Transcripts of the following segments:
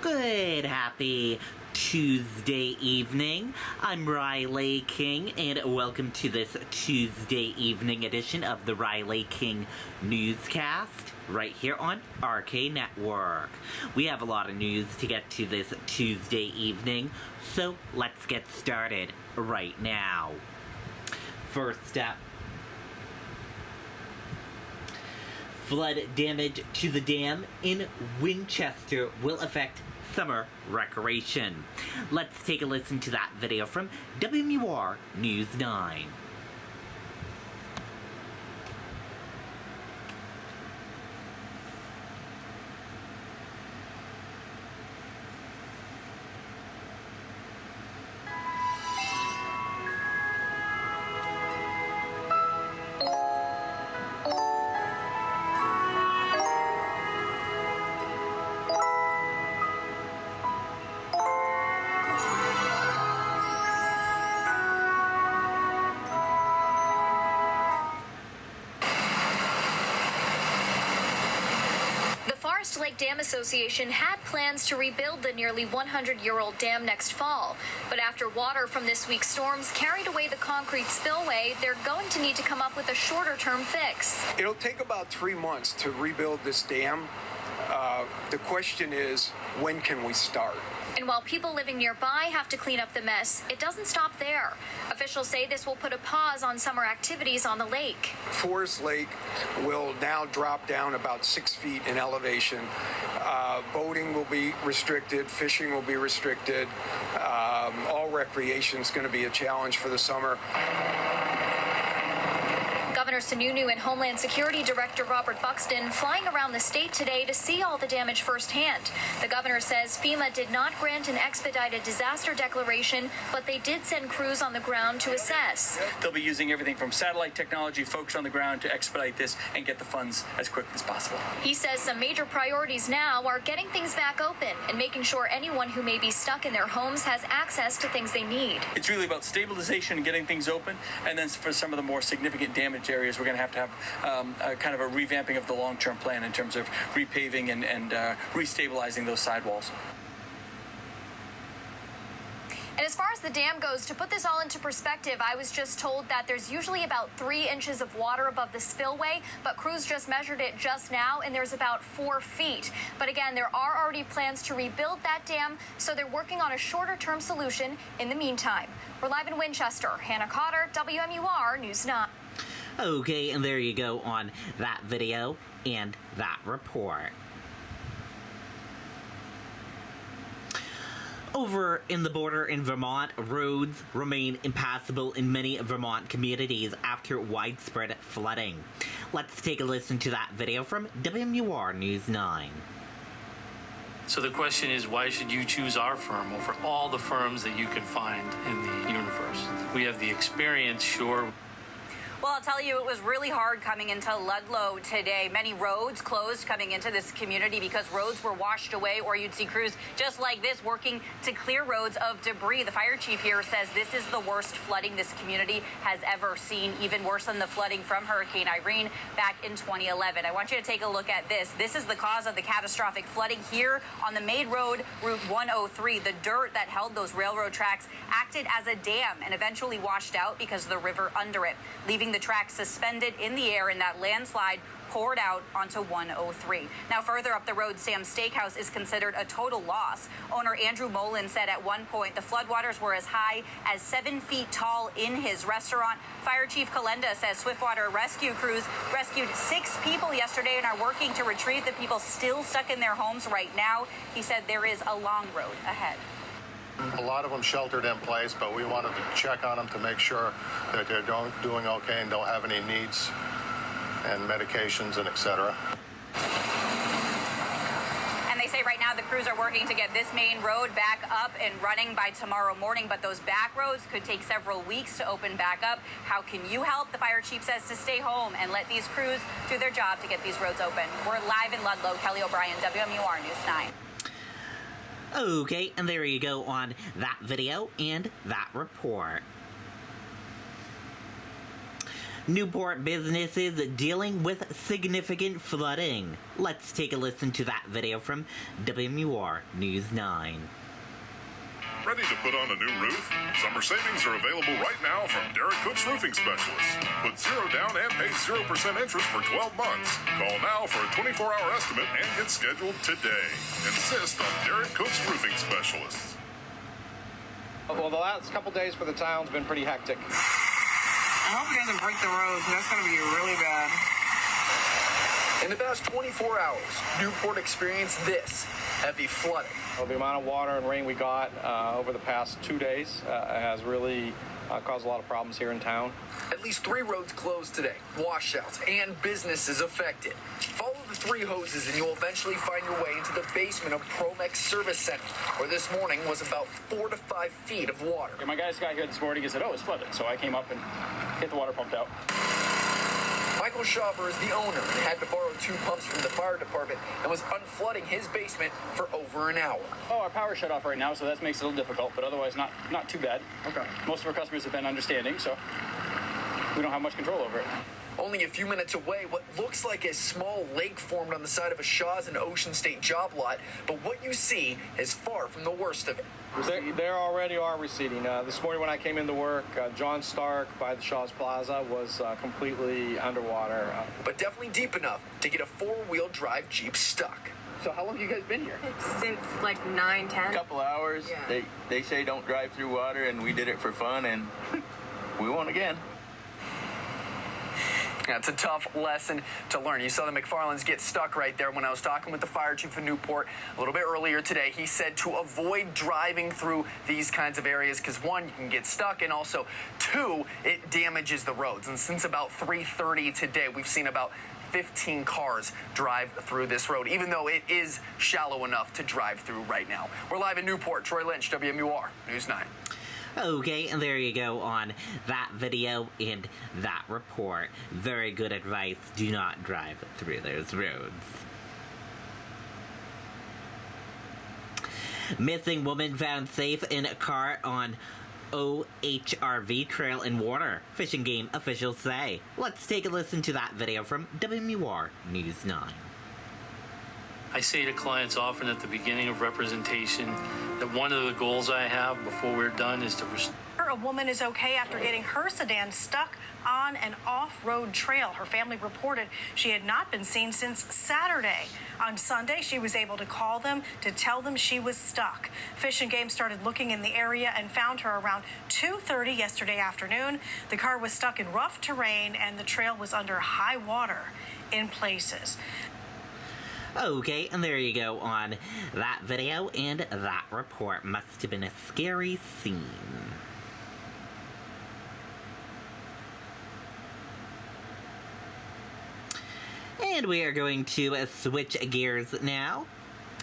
Good, happy Tuesday evening. I'm Riley King, and welcome to this Tuesday evening edition of the Riley King Newscast, right here on RK Network. We have a lot of news to get to this Tuesday evening, so let's get started right now. First up, flood damage to the dam in Winchester will affect summer recreation. Let's take a listen to that video from WMUR News 9. Lake Dam Association had plans to rebuild the nearly 100-year-old dam next fall. But after water from this week's storms carried away the concrete spillway, they're going to need to come up with a shorter-term fix. It'll take about 3 months to rebuild this dam. The question is, when can we start? And while people living nearby have to clean up the mess, it doesn't stop there. Officials say this will put a pause on summer activities on the lake. Forest Lake will now drop down about 6 feet in elevation. Boating will be restricted, fishing will be restricted. All recreation is going to be a challenge for the summer. Governor Sununu and Homeland Security Director Robert Buxton flying around the state today to see all the damage firsthand. The governor says FEMA did not grant an expedited disaster declaration, but they did send crews on the ground to assess. They'll be using everything from satellite technology, folks on the ground, to expedite this and get the funds as quickly as possible. He says some major priorities now are getting things back open and making sure anyone who may be stuck in their homes has access to things they need. It's really about stabilization and getting things open, and then for some of the more significant damage areas, we're going to have a kind of a revamping of the long-term plan in terms of repaving and restabilizing those sidewalls. And as far as the dam goes, to put this all into perspective, I was just told that there's usually about 3 inches of water above the spillway, but crews just measured it just now, and there's about 4 feet. But again, there are already plans to rebuild that dam, so they're working on a shorter-term solution in the meantime. We're live in Winchester. Hannah Cotter, WMUR News 9. Okay, and there you go on that video and that report. Over in the border in Vermont, roads remain impassable in many Vermont communities after widespread flooding. Let's take a listen to that video from WMUR News 9. So the question is, why should you choose our firm over all the firms that you can find in the universe? We have the experience, sure. Well, I'll tell you, it was really hard coming into Ludlow today. Many roads closed coming into this community because roads were washed away, or you'd see crews just like this working to clear roads of debris. The fire chief here says this is the worst flooding this community has ever seen, even worse than the flooding from Hurricane Irene back in 2011. I want you to take a look at this. This is the cause of the catastrophic flooding here on the main road, Route 103. The dirt that held those railroad tracks acted as a dam and eventually washed out because of the river under it, leaving the tracks suspended in the air, and that landslide poured out onto 103. Now, further up the road, Sam's Steakhouse is considered a total loss. Owner Andrew Molin said at one point the floodwaters were as high as 7 feet tall in his restaurant. Fire Chief Kalenda says swiftwater rescue crews rescued 6 people yesterday and are working to retrieve the people still stuck in their homes right now. He said there is a long road ahead. A lot of them sheltered in place, but we wanted to check on them to make sure that they're doing okay and don't have any needs and medications and etc. And they say right now the crews are working to get this main road back up and running by tomorrow morning, but those back roads could take several weeks to open back up. How can you help? The fire chief says to stay home and let these crews do their job to get these roads open. We're live in Ludlow. Kelly O'Brien, WMUR News 9. Okay, and there you go on that video and that report. Newport businesses dealing with significant flooding. Let's take a listen to that video from WMUR News 9. Ready to put on a new roof? Summer savings are available right now from Derek Cook's Roofing Specialists. Put zero down and pay 0% interest for 12 months. Call now for a 24-hour estimate and get scheduled today. Insist on Derek Cook's Roofing Specialists. Well, the last couple days for the town's been pretty hectic. I hope it doesn't break the road. That's going to be really bad. In the past 24 hours, Newport experienced this heavy flooding. Well, the amount of water and rain we got over the past 2 days has really caused a lot of problems here in town. At least 3 roads closed today, washouts, and businesses affected. Follow the 3 hoses and you'll eventually find your way into the basement of Promex Service Center, where this morning was about 4 to 5 feet of water. And my guys got here this morning and said, oh, it's flooded. So I came up and get the water pumped out. Michael Schauber is the owner and had to borrow 2 pumps from the fire department and was unflooding his basement for over an hour. Oh, our power shut off right now, so that makes it a little difficult, but otherwise not too bad. Okay. Most of our customers have been understanding, so we don't have much control over it. Only a few minutes away, what looks like a small lake formed on the side of a Shaw's and Ocean State job lot, but what you see is far from the worst of it. They already are receding. This morning when I came into work, John Stark by the Shaw's Plaza was completely underwater. But definitely deep enough to get a 4-wheel drive Jeep stuck. So how long have you guys been here? Since like 9, 10. A couple hours. Yeah. They say don't drive through water, and we did it for fun, and we won again. Yeah, it's a tough lesson to learn. You saw the McFarlands get stuck right there. When I was talking with the fire chief in Newport a little bit earlier today, he said to avoid driving through these kinds of areas because, 1, you can get stuck, and also, 2, it damages the roads. And since about 3:30 today, we've seen about 15 cars drive through this road, even though it is shallow enough to drive through right now. We're live in Newport. Troy Lynch, WMUR News 9. Okay, and there you go on that video and that report. Very good advice. Do not drive through those roads. Missing woman found safe in a car on OHRV Trail in water, Fish and Game officials say. Let's take a listen to that video from WMUR News 9. I say to clients often at the beginning of representation that one of the goals I have before we're done is to A woman is okay after getting her sedan stuck on an off-road trail. Her family reported she had not been seen since Saturday. On Sunday, she was able to call them to tell them she was stuck. Fish and Game started looking in the area and found her around 2:30 yesterday afternoon. The car was stuck in rough terrain and the trail was under high water in places. Okay, and there you go on that video and that report. Must have been a scary scene. And we are going to switch gears now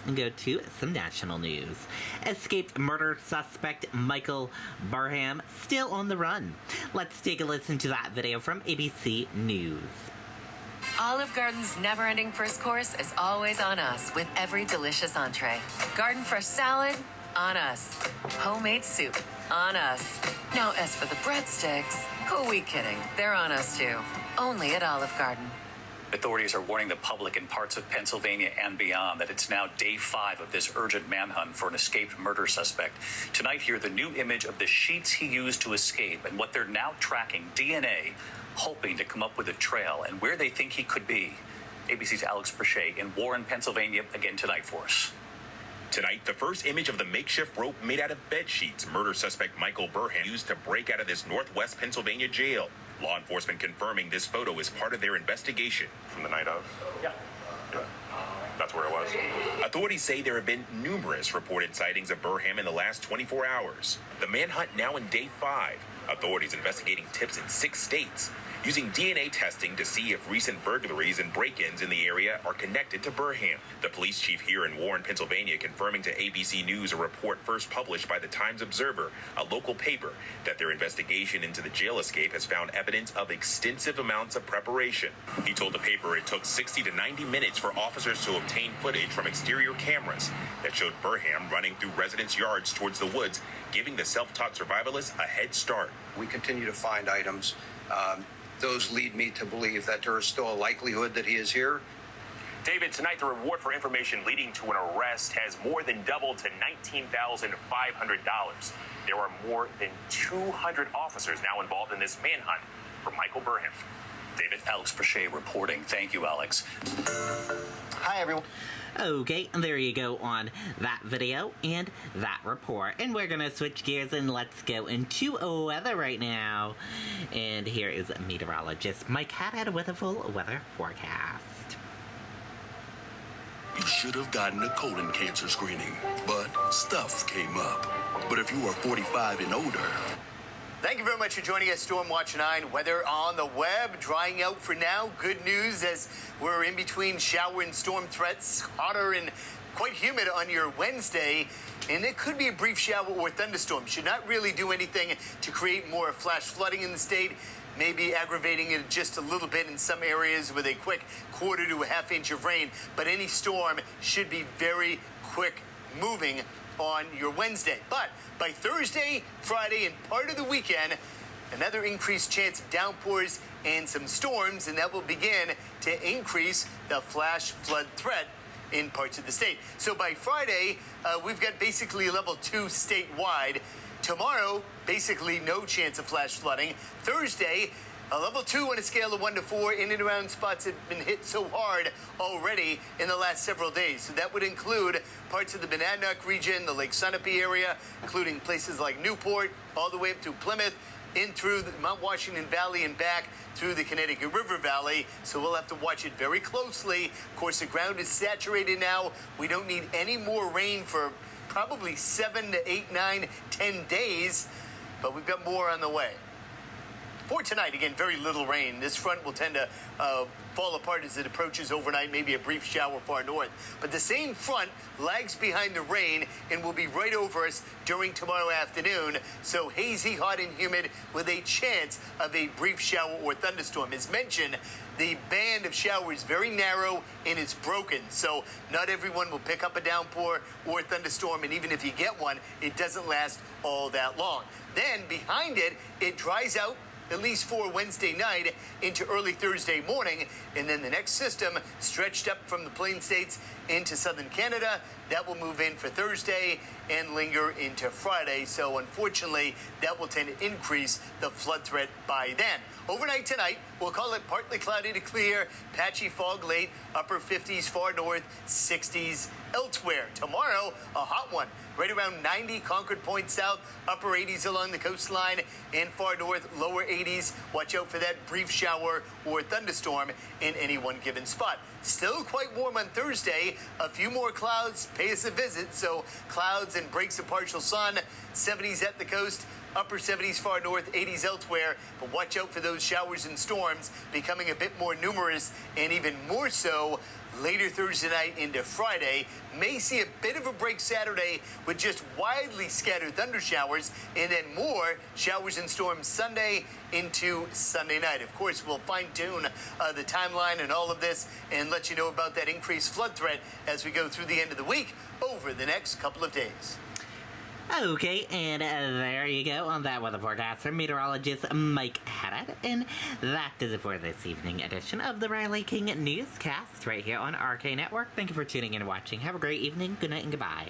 and go to some national news. Escaped murder suspect Michael Barham still on the run. Let's take a listen to that video from ABC News. Olive Garden's never-ending first course is always on us with every delicious entree. Garden fresh salad, on us. Homemade soup, on us. Now, as for the breadsticks, who are we kidding? They're on us too. Only at Olive Garden. Authorities are warning the public in parts of Pennsylvania and beyond that it's now day 5 of this urgent manhunt for an escaped murder suspect. Tonight, hear the new image of the sheets he used to escape and what they're now tracking, DNA, hoping to come up with a trail and where they think he could be. ABC's Alex Brachet in Warren, Pennsylvania, again tonight for us. Tonight, the first image of the makeshift rope made out of bed sheets murder suspect Michael Barham used to break out of this Northwest Pennsylvania jail. Law enforcement confirming this photo is part of their investigation. From the night of? Yeah. That's where it was. Authorities say there have been numerous reported sightings of Barham in the last 24 hours. The manhunt now in day 5. Authorities investigating tips in 6 states, using DNA testing to see if recent burglaries and break-ins in the area are connected to Barham. The police chief here in Warren, Pennsylvania, confirming to ABC News a report first published by the Times-Observer, a local paper, that their investigation into the jail escape has found evidence of extensive amounts of preparation. He told the paper it took 60 to 90 minutes for officers to obtain footage from exterior cameras that showed Barham running through residents' yards towards the woods, giving the self-taught survivalist a head start. We continue to find items those lead me to believe that there is still a likelihood that he is here. David, tonight the reward for information leading to an arrest has more than doubled to $19,500. There are more than 200 officers now involved in this manhunt for Michael Burham. David. Alex Brachet reporting. Thank you, Alex. Hi, everyone. Okay, there you go on that video and that report. And we're gonna switch gears and let's go into weather right now. And here is meteorologist Mike Haddad with a full weather forecast. You should have gotten a colon cancer screening, but stuff came up. But if you are 45 and older... Thank you very much for joining us, Storm Watch 9. Weather on the web, drying out for now. Good news as we're in between shower and storm threats. Hotter and quite humid on your Wednesday. And it could be a brief shower or thunderstorm. Should not really do anything to create more flash flooding in the state. Maybe aggravating it just a little bit in some areas with a quick quarter to a half inch of rain. But any storm should be very quick moving on your Wednesday. But by Thursday, Friday, and part of the weekend, another increased chance of downpours and some storms, and that will begin to increase the flash flood threat in parts of the state. So by Friday, we've got basically level 2 statewide. Tomorrow, basically no chance of flash flooding. Thursday, a level 2 on a scale of 1 to 4 in and around spots that have been hit so hard already in the last several days. So that would include parts of the Monadnock region, the Lake Sunapee area, including places like Newport, all the way up to Plymouth, in through the Mount Washington Valley and back through the Connecticut River Valley. So we'll have to watch it very closely. Of course, the ground is saturated now. We don't need any more rain for probably 7 to 8, 9, 10 days, but we've got more on the way. For tonight, again, very little rain. This front will tend to fall apart as it approaches overnight, maybe a brief shower far north. But the same front lags behind the rain and will be right over us during tomorrow afternoon. So hazy, hot, and humid with a chance of a brief shower or thunderstorm. As mentioned, the band of showers very narrow and it's broken. So not everyone will pick up a downpour or thunderstorm. And even if you get one, it doesn't last all that long. Then behind it, it dries out at least for Wednesday night into early Thursday morning. And then the next system stretched up from the Plain States into southern Canada. That will move in for Thursday and linger into Friday. So unfortunately, that will tend to increase the flood threat by then. Overnight tonight, we'll call it partly cloudy to clear, patchy fog late, upper 50s far north, 60s elsewhere. Tomorrow, a hot one. Right around 90 Concord Point south, upper 80s along the coastline, and far north, lower 80s. Watch out for that brief shower or thunderstorm in any one given spot. Still quite warm on Thursday. A few more clouds pay us a visit, so clouds and breaks of partial sun, 70s at the coast, upper 70s far north, 80s elsewhere. But watch out for those showers and storms becoming a bit more numerous, and even more so later Thursday night into Friday. May see a bit of a break Saturday with just widely scattered thunder showers, and then more showers and storms Sunday into Sunday night. Of course, we'll fine-tune the timeline and all of this and let you know about that increased flood threat as we go through the end of the week over the next couple of days. Okay, and there you go on that weather forecast from meteorologist Mike Haddad. And that is it for this evening edition of the Riley King Newscast right here on RK Network. Thank you for tuning in and watching. Have a great evening, good night, and goodbye.